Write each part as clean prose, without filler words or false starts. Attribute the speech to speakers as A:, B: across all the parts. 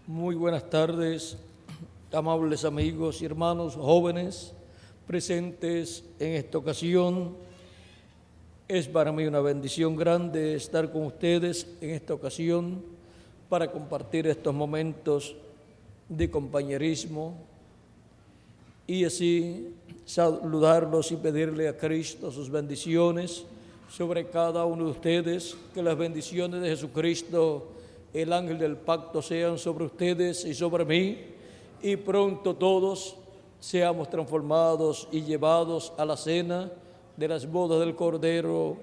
A: Muy buenas tardes, amables amigos y hermanos jóvenes presentes en esta ocasión. Es para mí una bendición grande estar con ustedes en esta ocasión para compartir estos momentos de compañerismo y así saludarlos y pedirle a Cristo sus bendiciones sobre cada uno de ustedes, que las bendiciones de Jesucristo, el ángel del pacto, sean sobre ustedes y sobre mí, y pronto todos seamos transformados y llevados a la cena de las bodas del Cordero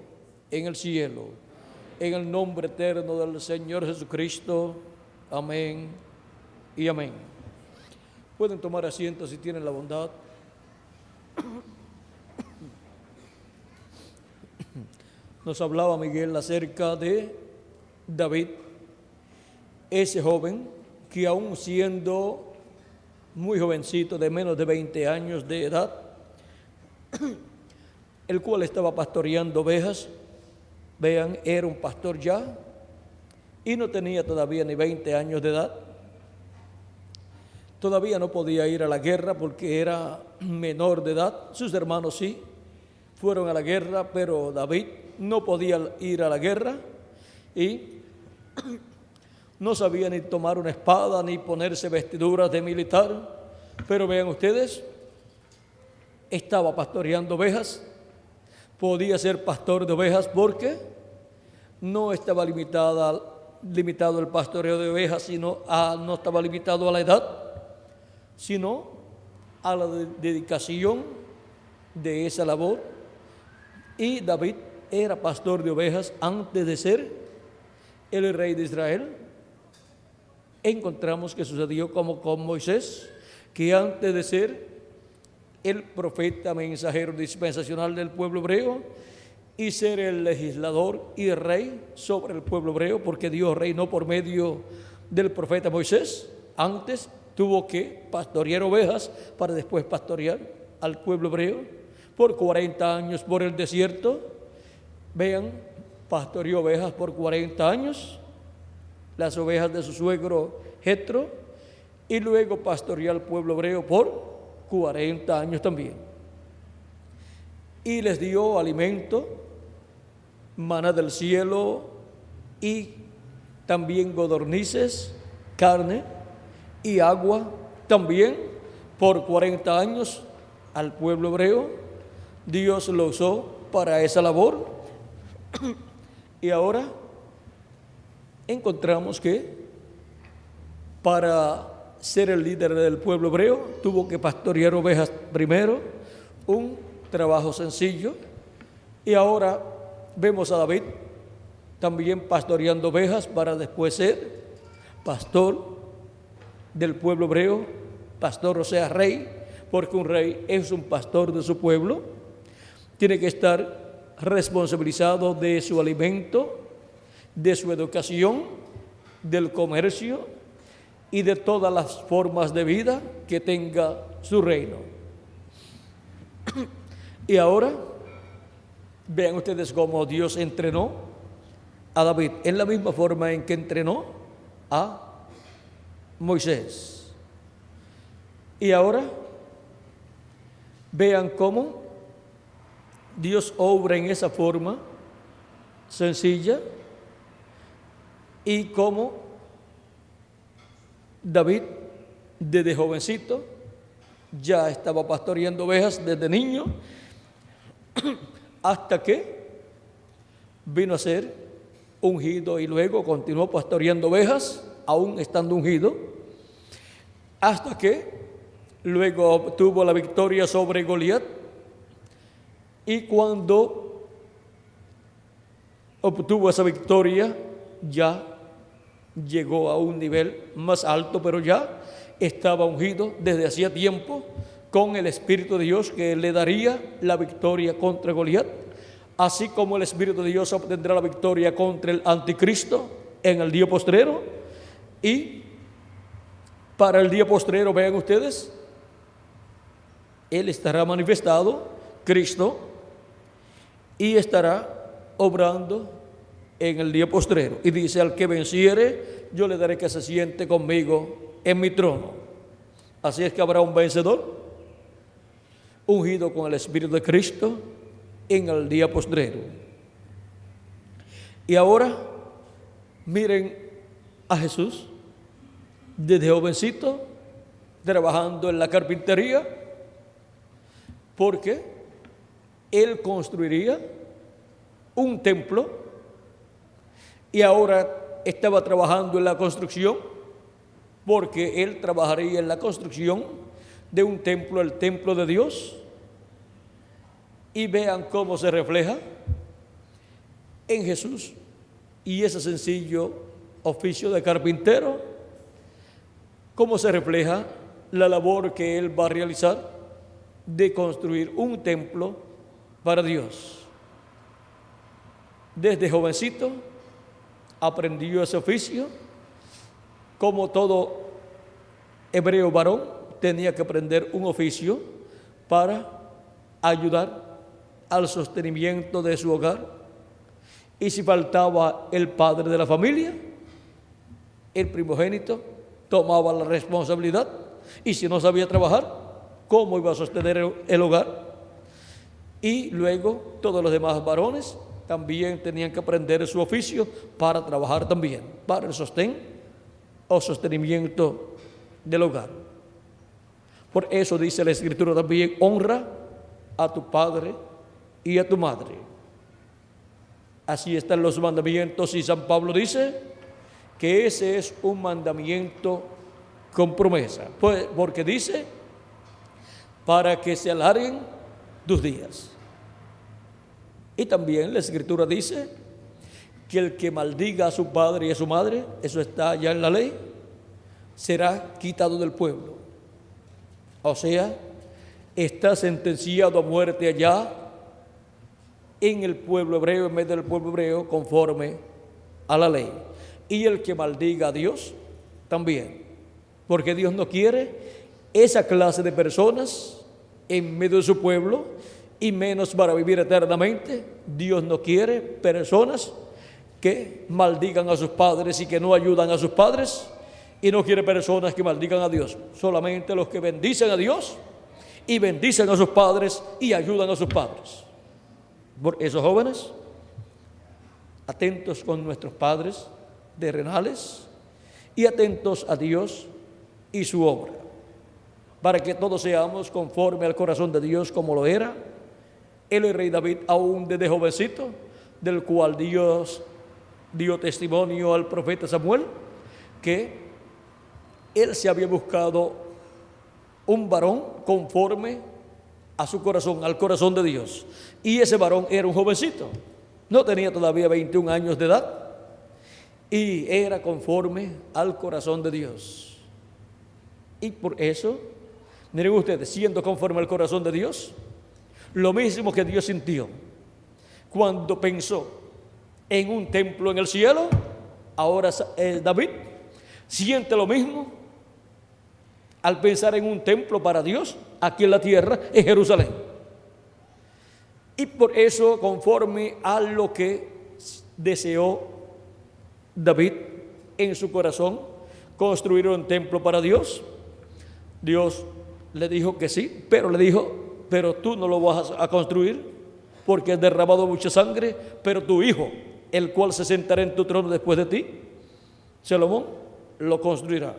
A: en el cielo. En el nombre eterno del Señor Jesucristo. Amén y amén. Pueden tomar asiento si tienen la bondad. Nos hablaba Miguel acerca de David, ese joven que aún siendo muy jovencito, de menos de 20 años de edad, el cual estaba pastoreando ovejas. Vean, era un pastor ya y no tenía todavía ni 20 años de edad. Todavía no podía ir a la guerra porque era menor de edad. Sus hermanos sí fueron a la guerra, pero David no podía ir a la guerra y no sabía ni tomar una espada ni ponerse vestiduras de militar. Pero vean ustedes, estaba pastoreando ovejas, podía ser pastor de ovejas porque no estaba limitado el pastoreo de ovejas, no estaba limitado a la edad, sino a la dedicación de esa labor. Y David era pastor de ovejas antes de ser el rey de Israel. Encontramos que sucedió como con Moisés, que antes de ser el profeta mensajero dispensacional del pueblo hebreo y ser el legislador y rey sobre el pueblo hebreo, porque Dios reinó por medio del profeta Moisés, antes tuvo que pastorear ovejas para después pastorear al pueblo hebreo por 40 años por el desierto. Vean, pastoreó ovejas por 40 años, las ovejas de su suegro Jetro, y luego pastoreó al pueblo hebreo por 40 años también. Y les dio alimento, maná del cielo y también codornices, carne y agua también por 40 años al pueblo hebreo. Dios lo usó para esa labor. Y ahora encontramos que para ser el líder del pueblo hebreo tuvo que pastorear ovejas primero, un trabajo sencillo. Y ahora vemos a David también pastoreando ovejas para después ser pastor del pueblo hebreo, pastor, o sea, rey, porque un rey es un pastor de su pueblo. Tiene que estar responsabilizado de su alimento, de su educación, del comercio y de todas las formas de vida que tenga su reino. Y ahora vean ustedes cómo Dios entrenó a David en la misma forma en que entrenó a Moisés. Y ahora vean cómo Dios obra en esa forma sencilla y cómo David desde jovencito ya estaba pastoreando ovejas desde niño hasta que vino a ser ungido y luego continuó pastoreando ovejas aún estando ungido, hasta que luego obtuvo la victoria sobre Goliat. Y cuando obtuvo esa victoria ya llegó a un nivel más alto, pero ya estaba ungido desde hacía tiempo con el Espíritu de Dios que le daría la victoria contra Goliat, así como el Espíritu de Dios obtendrá la victoria contra el anticristo en el día postrero. Y para el día postrero, vean ustedes, Él estará manifestado, Cristo, y estará obrando en el día postrero. Y dice: al que venciere, yo le daré que se siente conmigo en mi trono. Así es que habrá un vencedor, ungido con el Espíritu de Cristo en el día postrero. Y ahora, miren a Jesús, desde jovencito, trabajando en la carpintería, porque Él construiría un templo y ahora estaba trabajando en la construcción, porque Él trabajaría en la construcción de un templo, el templo de Dios. Y vean cómo se refleja en Jesús y ese sencillo oficio de carpintero, cómo se refleja la labor que Él va a realizar de construir un templo para Dios. Desde jovencito aprendió ese oficio, como todo hebreo varón tenía que aprender un oficio para ayudar al sostenimiento de su hogar. Y si faltaba el padre de la familia, el primogénito tomaba la responsabilidad, y si no sabía trabajar, ¿cómo iba a sostener el hogar? Y luego todos los demás varones también tenían que aprender su oficio para trabajar también, para el sostén o sostenimiento del hogar. Por eso dice la Escritura también: honra a tu padre y a tu madre. Así están los mandamientos, y San Pablo dice que ese es un mandamiento con promesa, pues, porque dice: para que se alarguen tus días. Y también la Escritura dice que el que maldiga a su padre y a su madre, eso está ya en la ley, será quitado del pueblo. O sea, está sentenciado a muerte allá en el pueblo hebreo, en medio del pueblo hebreo, conforme a la ley. Y el que maldiga a Dios también, porque Dios no quiere esa clase de personas en medio de su pueblo, y menos para vivir eternamente. Dios no quiere personas que maldigan a sus padres y que no ayudan a sus padres, y no quiere personas que maldigan a Dios. Solamente los que bendicen a Dios y bendicen a sus padres y ayudan a sus padres. Por esos jóvenes, atentos con nuestros padres terrenales y atentos a Dios y su obra, para que todos seamos conforme al corazón de Dios, como lo era el rey David aún desde jovencito, del cual Dios dio testimonio al profeta Samuel, que él se había buscado un varón conforme a su corazón, al corazón de Dios. Y ese varón era un jovencito, no tenía todavía 21 años de edad, y era conforme al corazón de Dios. Y por eso, miren ustedes, siendo conforme al corazón de Dios, lo mismo que Dios sintió cuando pensó en un templo en el cielo, ahora David siente lo mismo al pensar en un templo para Dios aquí en la tierra, en Jerusalén. Y por eso, conforme a lo que deseó David en su corazón, construir un templo para Dios, Dios le dijo que sí, pero le dijo: pero tú no lo vas a construir, porque has derramado mucha sangre, pero tu hijo, el cual se sentará en tu trono después de ti, Salomón, lo construirá.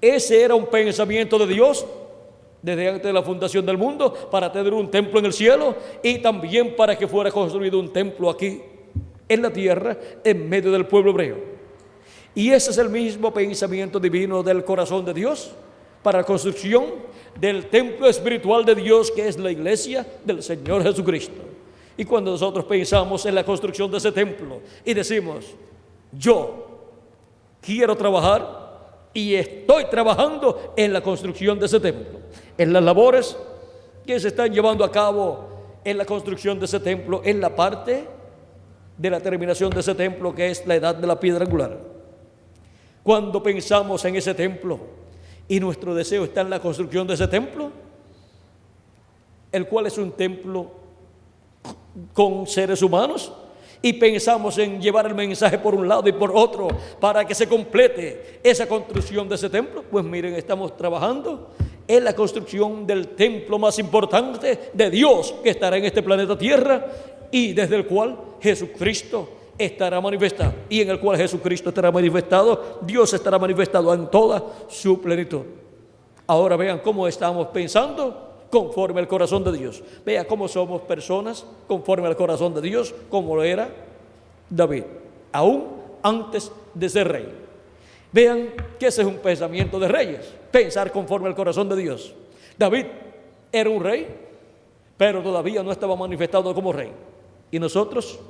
A: Ese era un pensamiento de Dios desde antes de la fundación del mundo, para tener un templo en el cielo, y también para que fuera construido un templo aquí en la tierra, en medio del pueblo hebreo. Y ese es el mismo pensamiento divino del corazón de Dios para la construcción del templo espiritual de Dios, que es la iglesia del Señor Jesucristo. Y cuando nosotros pensamos en la construcción de ese templo y decimos: yo quiero trabajar y estoy trabajando en la construcción de ese templo, en las labores que se están llevando a cabo en la construcción de ese templo, en la parte de la terminación de ese templo, que es la edad de la piedra angular. Cuando pensamos en ese templo y nuestro deseo está en la construcción de ese templo, el cual es un templo con seres humanos y pensamos en llevar el mensaje por un lado y por otro para que se complete esa construcción de ese templo, pues miren, estamos trabajando en la construcción del templo más importante de Dios que estará en este planeta Tierra y desde el cual Jesucristo estará manifestado, y en el cual Jesucristo estará manifestado, Dios estará manifestado en toda su plenitud. Ahora vean cómo estamos pensando conforme al corazón de Dios. Vean cómo somos personas conforme al corazón de Dios, como lo era David, aún antes de ser rey. Vean que ese es un pensamiento de reyes, pensar conforme al corazón de Dios. David era un rey, pero todavía no estaba manifestado como rey. Y nosotros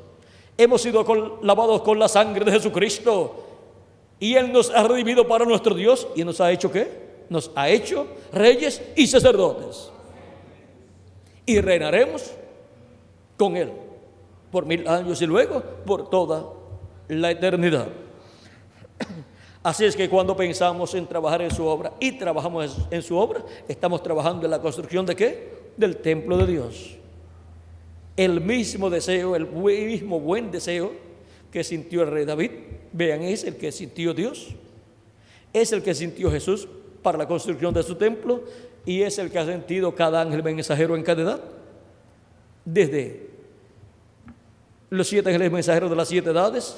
A: hemos sido lavados con la sangre de Jesucristo, y Él nos ha redimido para nuestro Dios, y nos ha hecho ¿qué? Nos ha hecho reyes y sacerdotes. Y reinaremos con Él por 1000 años y luego por toda la eternidad. Así es que cuando pensamos en trabajar en su obra y trabajamos en su obra, estamos trabajando en la construcción ¿de qué? Del templo de Dios. El mismo deseo, el mismo buen deseo que sintió el rey David, vean, es el que sintió Dios, es el que sintió Jesús para la construcción de su templo, y es el que ha sentido cada ángel mensajero en cada edad, desde los 7 ángeles mensajeros de las 7 edades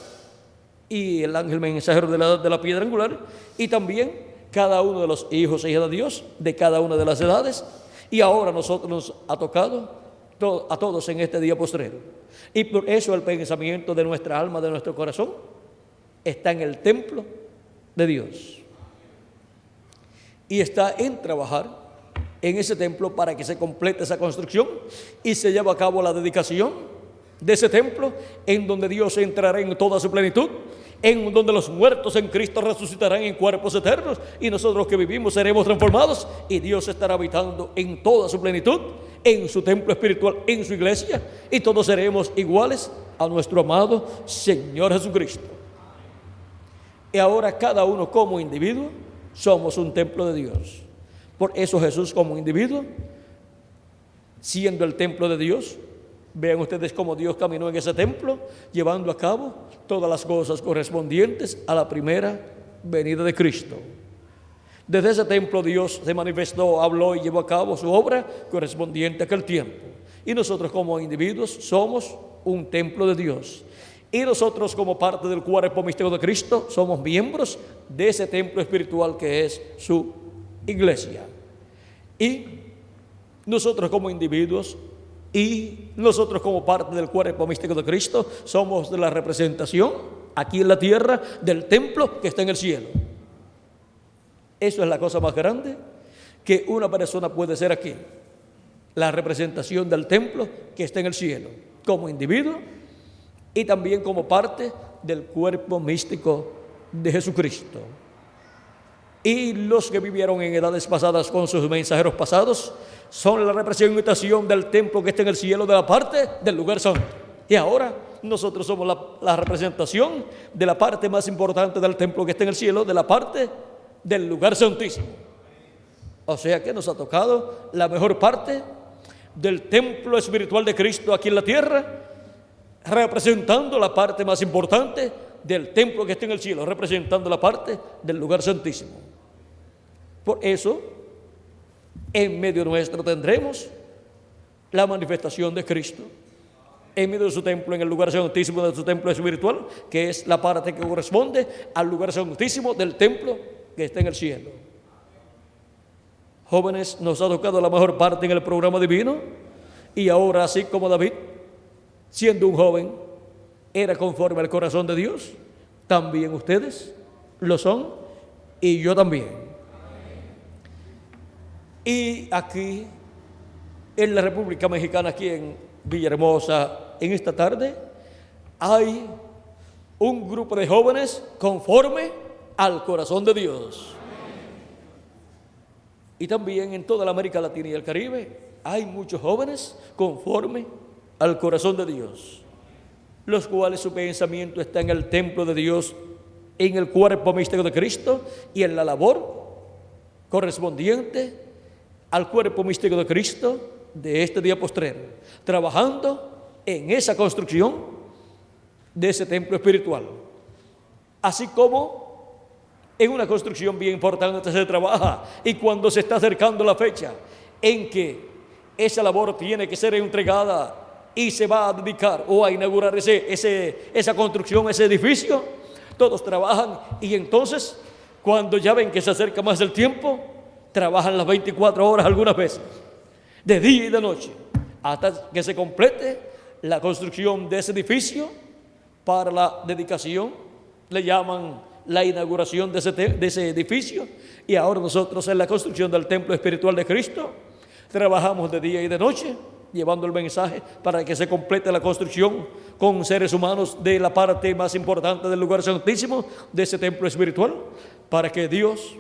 A: y el ángel mensajero de la edad de la piedra angular, y también cada uno de los hijos e hijas de Dios de cada una de las edades. Y ahora a nosotros nos ha tocado a todos en este día postrero, y por eso el pensamiento de nuestra alma, de nuestro corazón, está en el templo de Dios, y está en trabajar en ese templo para que se complete esa construcción y se lleve a cabo la dedicación de ese templo, en donde Dios entrará en toda su plenitud, en donde los muertos en Cristo resucitarán en cuerpos eternos, y nosotros que vivimos seremos transformados, y Dios estará habitando en toda su plenitud, en su templo espiritual, en su iglesia, y todos seremos iguales a nuestro amado Señor Jesucristo. Y ahora cada uno como individuo somos un templo de Dios. Por eso Jesús como individuo, siendo el templo de Dios, vean ustedes cómo Dios caminó en ese templo, llevando a cabo todas las cosas correspondientes a la primera venida de Cristo. Desde ese templo Dios se manifestó, habló y llevó a cabo su obra correspondiente a aquel tiempo. Y nosotros como individuos somos un templo de Dios. Y nosotros como parte del cuerpo místico de Cristo somos miembros de ese templo espiritual que es su iglesia. Y nosotros como individuos y nosotros como parte del cuerpo místico de Cristo somos de la representación aquí en la tierra del templo que está en el cielo. Eso es la cosa más grande que una persona puede ser aquí, la representación del templo que está en el cielo, como individuo y también como parte del cuerpo místico de Jesucristo. Y los que vivieron en edades pasadas con sus mensajeros pasados son la representación del templo que está en el cielo, de la parte del lugar santo. Y ahora nosotros somos la representación de la parte más importante del templo que está en el cielo, de la parte del lugar santísimo. O sea que nos ha tocado la mejor parte del templo espiritual de Cristo aquí en la tierra, representando la parte más importante del templo que está en el cielo, representando la parte del lugar santísimo. Por eso, en medio nuestro tendremos la manifestación de Cristo, en medio de su templo, en el lugar santísimo de su templo espiritual, que es la parte que corresponde al lugar santísimo del templo que está en el cielo. Jóvenes, nos ha tocado la mejor parte en el programa divino, y ahora, así como David, siendo un joven, era conforme al corazón de Dios, también ustedes lo son, y yo también. Y aquí, en la República Mexicana, aquí en Villahermosa, en esta tarde, hay un grupo de jóvenes conforme al corazón de Dios. Y también en toda la América Latina y el Caribe hay muchos jóvenes conforme al corazón de Dios, los cuales su pensamiento está en el templo de Dios, en el cuerpo místico de Cristo y en la labor correspondiente al cuerpo místico de Cristo de este día postrero, trabajando en esa construcción de ese templo espiritual. Así como en una construcción bien importante se trabaja, y cuando se está acercando la fecha en que esa labor tiene que ser entregada y se va a dedicar o a inaugurar esa construcción, ese edificio, todos trabajan, y entonces cuando ya ven que se acerca más el tiempo, trabajan las 24 horas algunas veces, de día y de noche, hasta que se complete la construcción de ese edificio para la dedicación. Le llaman la inauguración de ese edificio. Y ahora nosotros en la construcción del templo espiritual de Cristo trabajamos de día y de noche, llevando el mensaje para que se complete la construcción con seres humanos de la parte más importante del lugar santísimo, de ese templo espiritual, para que Dios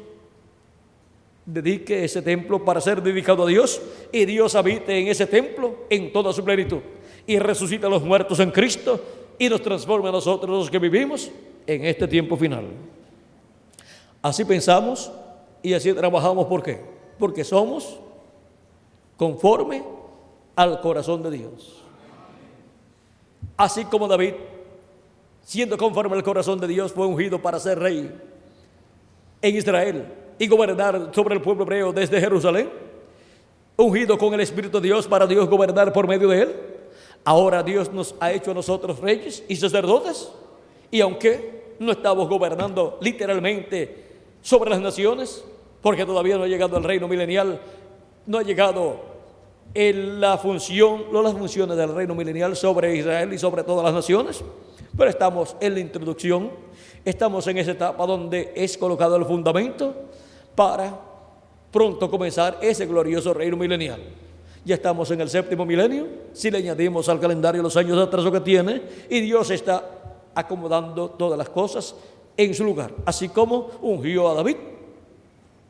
A: dedique ese templo para ser dedicado a Dios, y Dios habite en ese templo en toda su plenitud, y resucita a los muertos en Cristo, y nos transforma a nosotros los que vivimos en este tiempo final. Así pensamos y así trabajamos. ¿Por qué? Porque somos conforme al corazón de Dios. Así como David, siendo conforme al corazón de Dios, fue ungido para ser rey en Israel y gobernar sobre el pueblo hebreo desde Jerusalén, ungido con el Espíritu de Dios para Dios gobernar por medio de él. Ahora Dios nos ha hecho a nosotros reyes y sacerdotes, y aunque no estamos gobernando literalmente sobre las naciones, porque todavía no ha llegado el reino milenial, no ha llegado las funciones del reino milenial sobre Israel y sobre todas las naciones, pero estamos en la introducción, estamos en esa etapa donde es colocado el fundamento para pronto comenzar ese glorioso reino milenial. Ya estamos en el 7º milenio, si le añadimos al calendario los años de atraso que tiene, y Dios está acomodando todas las cosas en su lugar, así como ungió a David.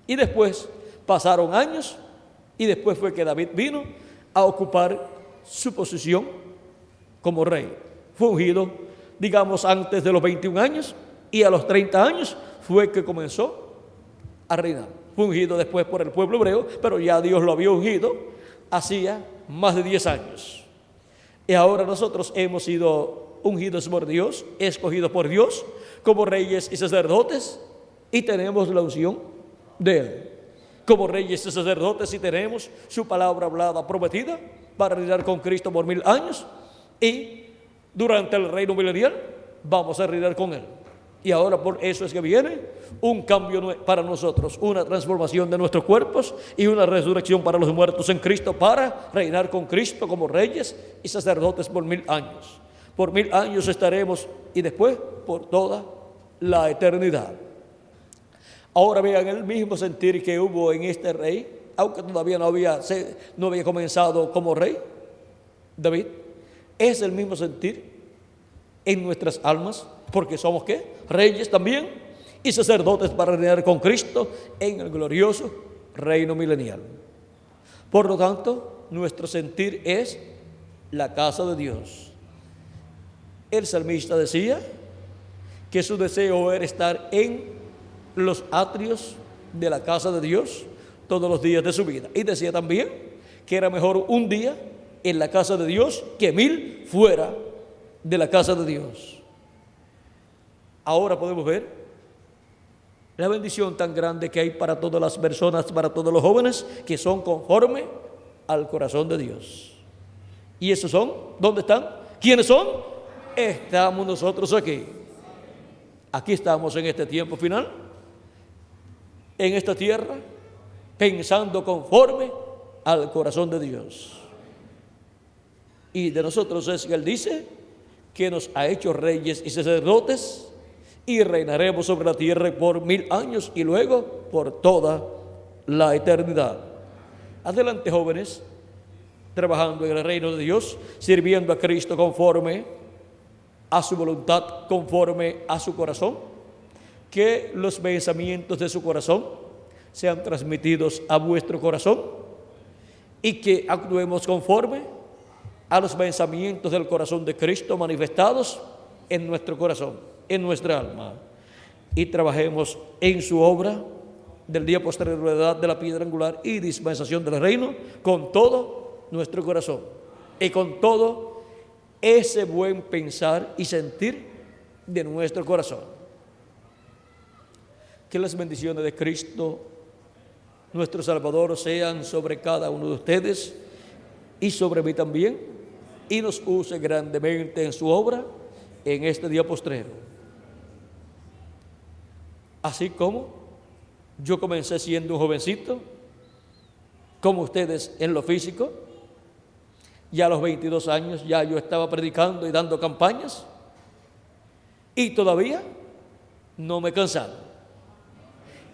A: Y después pasaron años, y después fue que David vino a ocupar su posición como rey. Fue ungido, digamos, antes de los 21 años, y a los 30 años fue que comenzó a reinar. Fue ungido después por el pueblo hebreo, pero ya Dios lo había ungido hacía más de 10 años. Y ahora nosotros hemos sido ungidos por Dios, escogidos por Dios como reyes y sacerdotes, y tenemos la unción de Él. Como reyes y sacerdotes, y tenemos su palabra hablada, prometida, para reinar con Cristo por 1000 años, y durante el reino milenial vamos a reinar con Él. Y ahora por eso es que viene un cambio para nosotros, una transformación de nuestros cuerpos y una resurrección para los muertos en Cristo, para reinar con Cristo como reyes y sacerdotes por 1000 años. Por 1000 años estaremos, y después por toda la eternidad. Ahora vean el mismo sentir que hubo en este rey, aunque todavía no había comenzado como rey, David. Es el mismo sentir en nuestras almas, porque somos ¿qué? Reyes también y sacerdotes para reinar con Cristo en el glorioso reino milenial. Por lo tanto, nuestro sentir es la casa de Dios. El salmista decía que su deseo era estar en los atrios de la casa de Dios todos los días de su vida, y decía también que era mejor un día en la casa de Dios que 1000 fuera de la casa de Dios. Ahora podemos ver la bendición tan grande que hay para todas las personas, para todos los jóvenes que son conforme al corazón de Dios. ¿Y esos son? ¿Dónde están? ¿Quiénes son? Estamos nosotros aquí. Aquí estamos en este tiempo final, en esta tierra, pensando conforme al corazón de Dios. Y de nosotros es que Él dice que nos ha hecho reyes y sacerdotes, y reinaremos sobre la tierra por 1000 años y luego por toda la eternidad. Adelante, jóvenes, trabajando en el reino de Dios, sirviendo a Cristo conforme a su voluntad, conforme a su corazón, que los pensamientos de su corazón sean transmitidos a vuestro corazón, y que actuemos conforme a los pensamientos del corazón de Cristo manifestados en nuestro corazón, en nuestra alma, y trabajemos en su obra del día posterior de la edad de la piedra angular y dispensación del reino con todo nuestro corazón y con todo ese buen pensar y sentir de nuestro corazón. Que las bendiciones de Cristo, nuestro Salvador, sean sobre cada uno de ustedes y sobre mí también, y nos use grandemente en su obra en este día postrero. Así como yo comencé siendo un jovencito, como ustedes en lo físico, y a los 22 años ya yo estaba predicando y dando campañas, y todavía no me he cansado.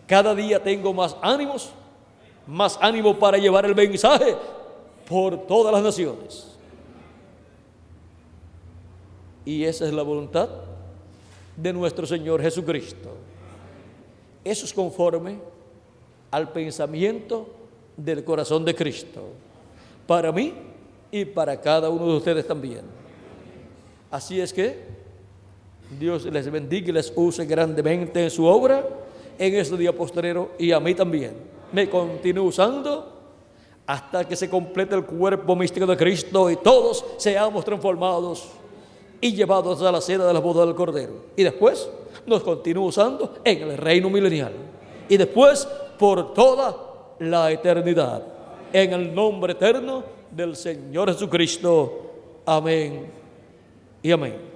A: Cada día tengo más ánimo para llevar el mensaje por todas las naciones. Y esa es la voluntad de nuestro Señor Jesucristo. Eso es conforme al pensamiento del corazón de Cristo, para mí y para cada uno de ustedes también. Así es que Dios les bendiga y les use grandemente en su obra en este día postrero, y a mí también. Me continúe usando hasta que se complete el cuerpo místico de Cristo y todos seamos transformados y llevados a la cena de la boda del Cordero. Y después nos continúa usando en el reino milenial. Y después por toda la eternidad. En el nombre eterno del Señor Jesucristo. Amén y amén.